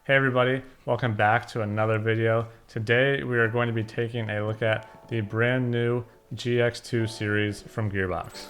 Hey everybody, welcome back to another video. Today we are going to be taking a look at the brand new GX2 series from Gearbox.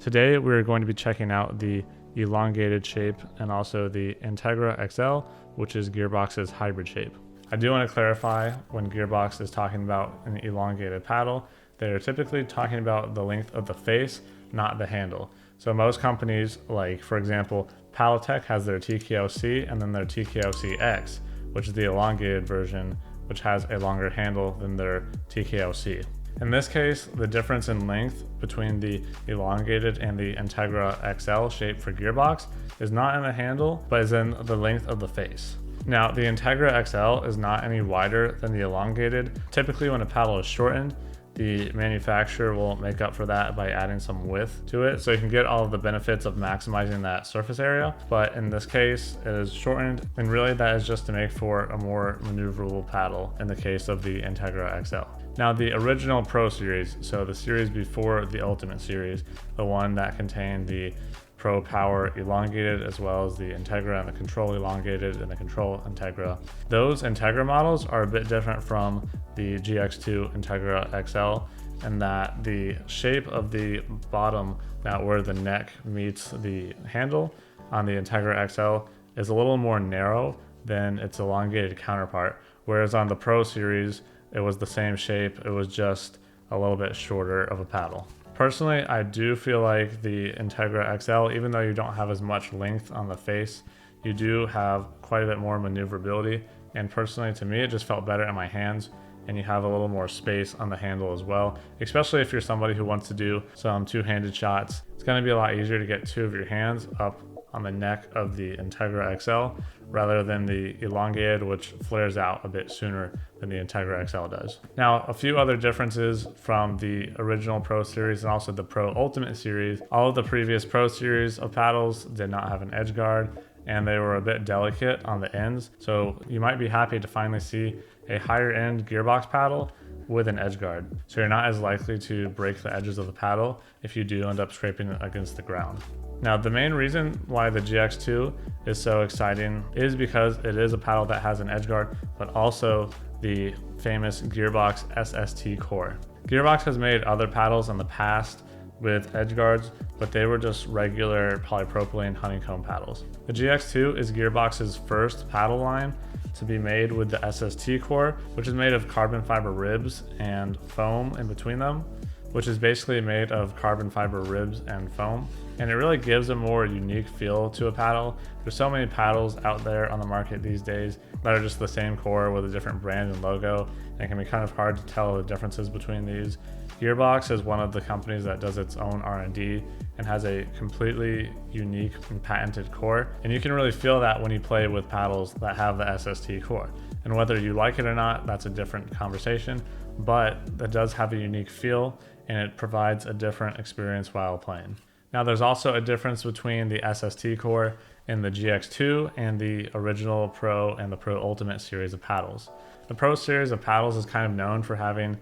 Today we are going to be checking out the elongated shape and also the Integra XL, which is Gearbox's hybrid shape. I do want to clarify, when Gearbox is talking about an elongated paddle, they are typically talking about the length of the face, not the handle. So most companies, like for example, Paddletech has their TKOC and then their TKOC-X, which is the elongated version, which has a longer handle than their TKOC. In this case, the difference in length between the elongated and the Integra XL shape for Gearbox is not in the handle, but is in the length of the face. Now, the Integra XL is not any wider than the elongated. Typically, when a paddle is shortened, the manufacturer will make up for that by adding some width to it, so you can get all of the benefits of maximizing that surface area. But in this case, it is shortened, and really that is just to make for a more maneuverable paddle in the case of the Integra XL. Now, the original Pro series, so the series before the Ultimate series, the one that contained the Pro Power elongated as well as the Integra and the Control elongated and the Control Integra. Those Integra models are a bit different from the GX2 Integra XL in that the shape of the bottom, now where the neck meets the handle on the Integra XL, is a little more narrow than its elongated counterpart, whereas on the Pro series it was the same shape, it was just a little bit shorter of a paddle. Personally, I do feel like the Integra XL, even though you don't have as much length on the face, you do have quite a bit more maneuverability. And personally, to me, it just felt better in my hands, and you have a little more space on the handle as well. Especially if you're somebody who wants to do some two-handed shots, it's going to be a lot easier to get two of your hands up on the neck of the Integra XL rather than the elongated, which flares out a bit sooner than the Integra XL does. Now, a few other differences from the original Pro series and also the Pro Ultimate series. All of the previous Pro series of paddles did not have an edge guard, and they were a bit delicate on the ends. So you might be happy to finally see a higher end Gearbox paddle with an edge guard. So you're not as likely to break the edges of the paddle if you do end up scraping it against the ground. Now, the main reason why the GX2 is so exciting is because it is a paddle that has an edge guard, but also the famous Gearbox SST core. Gearbox has made other paddles in the past with edge guards, but they were just regular polypropylene honeycomb paddles. The GX2 is Gearbox's first paddle line to be made with the SST core, which is made of carbon fiber ribs and foam in between them, which is basically made of carbon fiber ribs and foam. And it really gives a more unique feel to a paddle. There's so many paddles out there on the market these days that are just the same core with a different brand and logo, and it can be kind of hard to tell the differences between these. Gearbox is one of the companies that does its own R&D and has a completely unique and patented core, and you can really feel that when you play with paddles that have the SST core. And whether you like it or not, that's a different conversation, but it does have a unique feel and it provides a different experience while playing. Now, there's also a difference between the SST core in the GX2 and the original Pro and the Pro Ultimate series of paddles. The Pro series of paddles is kind of known for having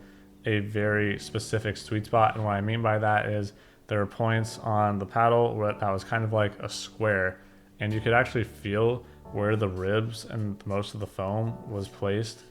a very specific sweet spot, and what I mean by that is there are points on the paddle where that was kind of like a square, and you could actually feel where the ribs and most of the foam was placed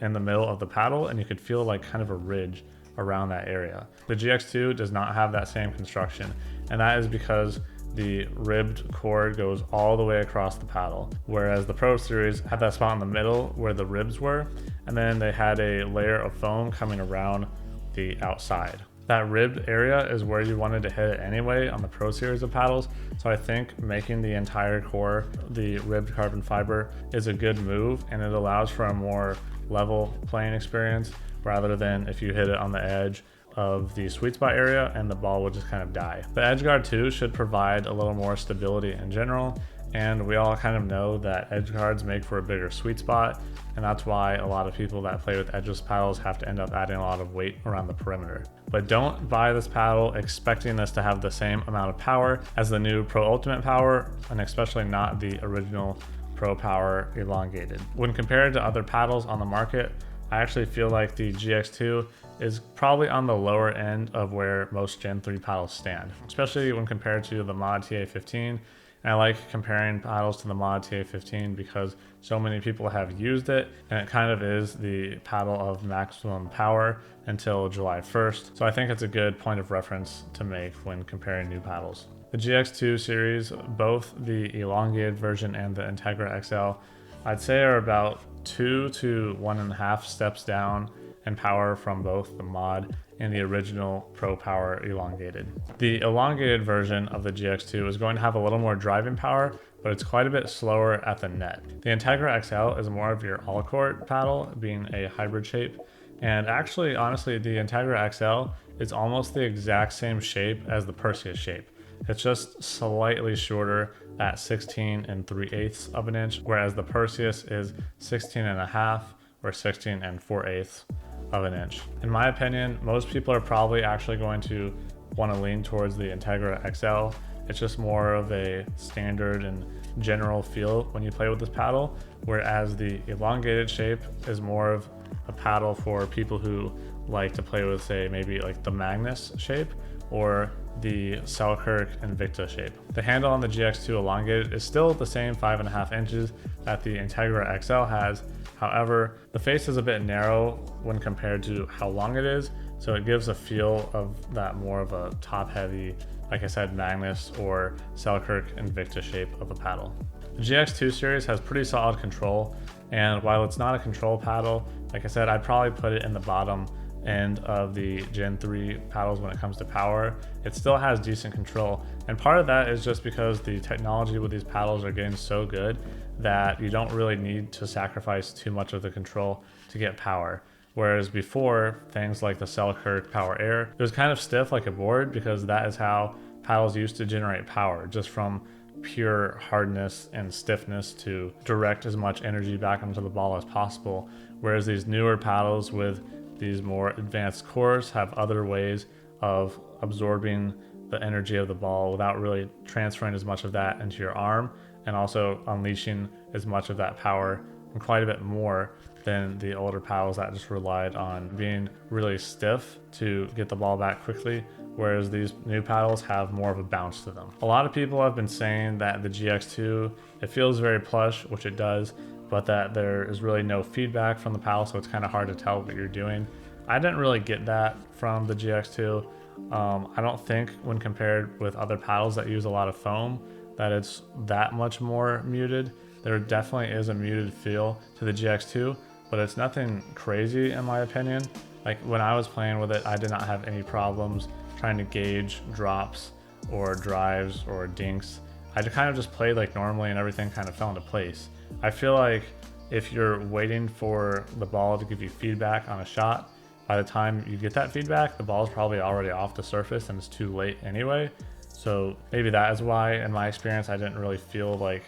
in the middle of the paddle, and you could feel like kind of a ridge around that area. The GX2 does not have that same construction, and that is because the ribbed core goes all the way across the paddle, whereas the Pro series had that spot in the middle where the ribs were, and then they had a layer of foam coming around the outside. That ribbed area is where you wanted to hit it anyway on the Pro series of paddles, so I think making the entire core the ribbed carbon fiber is a good move, and it allows for a more level playing experience rather than if you hit it on the edge of the sweet spot area and the ball would just kind of die. The edge guard too should provide a little more stability in general, and we all kind of know that edge guards make for a bigger sweet spot, and that's why a lot of people that play with edgeless paddles have to end up adding a lot of weight around the perimeter. But don't buy this paddle expecting this to have the same amount of power as the new Pro Ultimate Power, and especially not the original Pro Power elongated. When compared to other paddles on the market, I actually feel like the GX2 is probably on the lower end of where most Gen 3 paddles stand, especially when compared to the Mod TA15 And I like comparing paddles to the Mod TA15 because so many people have used it, and it kind of is the paddle of maximum power until July 1st. So I think it's a good point of reference to make when comparing new paddles. The GX2 series, both the elongated version and the Integra XL, I'd say are about 2 to 1.5 steps down in power from both the Mod and the original Pro Power elongated. The elongated version of the GX2 is going to have a little more driving power, but it's quite a bit slower at the net. The Integra XL is more of your all-court paddle, being a hybrid shape. And actually, honestly, the Integra XL is almost the exact same shape as the Perseus shape. It's just slightly shorter at 16 3/8 of an inch, whereas the Perseus is 16.5 or 16 4/8 of an inch. In my opinion, most people are probably actually going to want to lean towards the Integra XL. It's just more of a standard and general feel when you play with this paddle, whereas the elongated shape is more of a paddle for people who like to play with, say, maybe like the Magnus shape or the Selkirk Invicta shape. The handle on the GX2 elongated is still the same 5.5 inches that the Integra XL has. However, the face is a bit narrow when compared to how long it is, so it gives a feel of that more of a top-heavy, like I said, Magnus or Selkirk Invicta shape of a paddle. The GX2 series has pretty solid control, and while it's not a control paddle, like I said, I'd probably put it in the bottom end of the Gen 3 paddles when it comes to power. It still has decent control, and part of that is just because the technology with these paddles are getting so good that you don't really need to sacrifice too much of the control to get power. Whereas before, things like the Selkirk Power Air, it was kind of stiff like a board because that is how paddles used to generate power, just from pure hardness and stiffness to direct as much energy back into the ball as possible. Whereas these newer paddles with these more advanced cores have other ways of absorbing the energy of the ball without really transferring as much of that into your arm, and also unleashing as much of that power and quite a bit more than the older paddles that just relied on being really stiff to get the ball back quickly, whereas these new paddles have more of a bounce to them. A lot of people have been saying that the GX2, it feels very plush, which it does, but that there is really no feedback from the paddle, so it's kind of hard to tell what you're doing. I didn't really get that from the GX2. I don't think when compared with other paddles that use a lot of foam that it's that much more muted. There definitely is a muted feel to the GX2, but it's nothing crazy in my opinion. Like when I was playing with it, I did not have any problems trying to gauge drops or drives or dinks. I kind of just played like normally and everything kind of fell into place. I feel like if you're waiting for the ball to give you feedback on a shot, by the time you get that feedback, the ball is probably already off the surface and it's too late anyway. So maybe that is why, in my experience, I didn't really feel like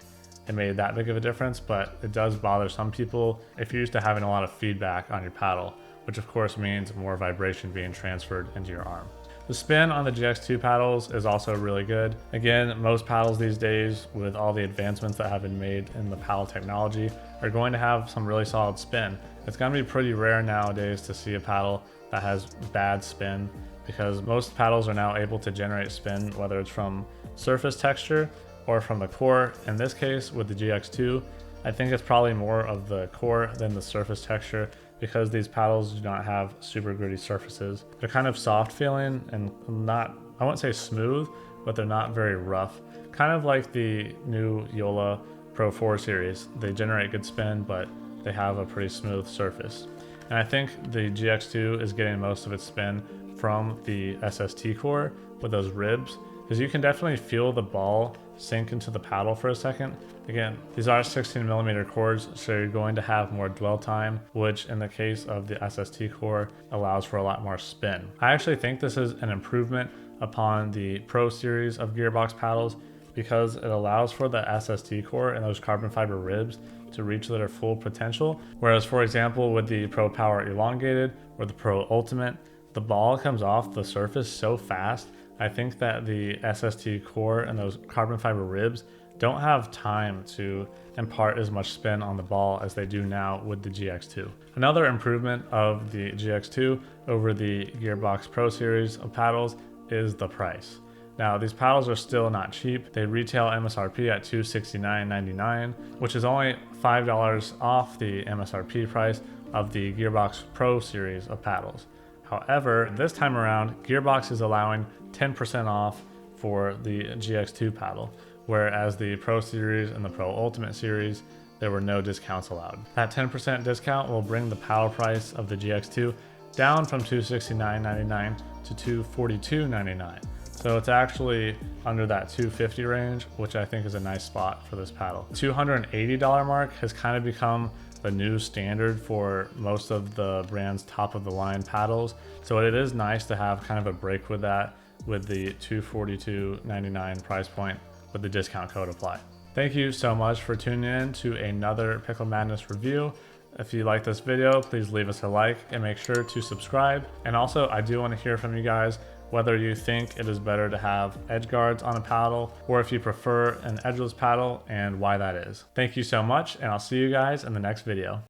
it made that big of a difference, but it does bother some people if you're used to having a lot of feedback on your paddle, which of course means more vibration being transferred into your arm. The spin on the GX2 paddles is also really good. Again, most paddles these days, with all the advancements that have been made in the paddle technology, are going to have some really solid spin. It's going to be pretty rare nowadays to see a paddle that has bad spin, because most paddles are now able to generate spin, whether it's from surface texture or from the core. In this case, with the GX2, I think it's probably more of the core than the surface texture, because these paddles do not have super gritty surfaces. They're kind of soft feeling and not, I wouldn't say smooth, but they're not very rough. Kind of like the new Yola Pro 4 series. They generate good spin, but they have a pretty smooth surface. And I think the GX2 is getting most of its spin from the SST core with those ribs, because you can definitely feel the ball sink into the paddle for a second. Again, these are 16mm cores, so you're going to have more dwell time, which in the case of the SST core allows for a lot more spin. I actually think this is an improvement upon the Pro series of Gearbox paddles, because it allows for the SST core and those carbon fiber ribs to reach their full potential. Whereas, for example, with the Pro Power Elongated or the Pro Ultimate, the ball comes off the surface so fast. I think that the SST core and those carbon fiber ribs don't have time to impart as much spin on the ball as they do now with the GX2. Another improvement of the GX2 over the Gearbox Pro series of paddles is the price. Now, these paddles are still not cheap. They retail MSRP at $269.99, which is only $5 off the MSRP price of the Gearbox Pro series of paddles. However, this time around, Gearbox is allowing 10% off for the GX2 paddle, whereas the Pro series and the Pro Ultimate series, there were no discounts allowed. That 10% discount will bring the paddle price of the GX2 down from $269.99 to $242.99. So it's actually under that $250 range, which I think is a nice spot for this paddle. $280 mark has kind of become the new standard for most of the brand's top of the line paddles. So it is nice to have kind of a break with that, with the $242.99 price point with the discount code applied. Thank you so much for tuning in to another Pickle Madness review. If you like this video, please leave us a like and make sure to subscribe. And also, I do want to hear from you guys whether you think it is better to have edge guards on a paddle or if you prefer an edgeless paddle and why that is. Thank you so much, and I'll see you guys in the next video.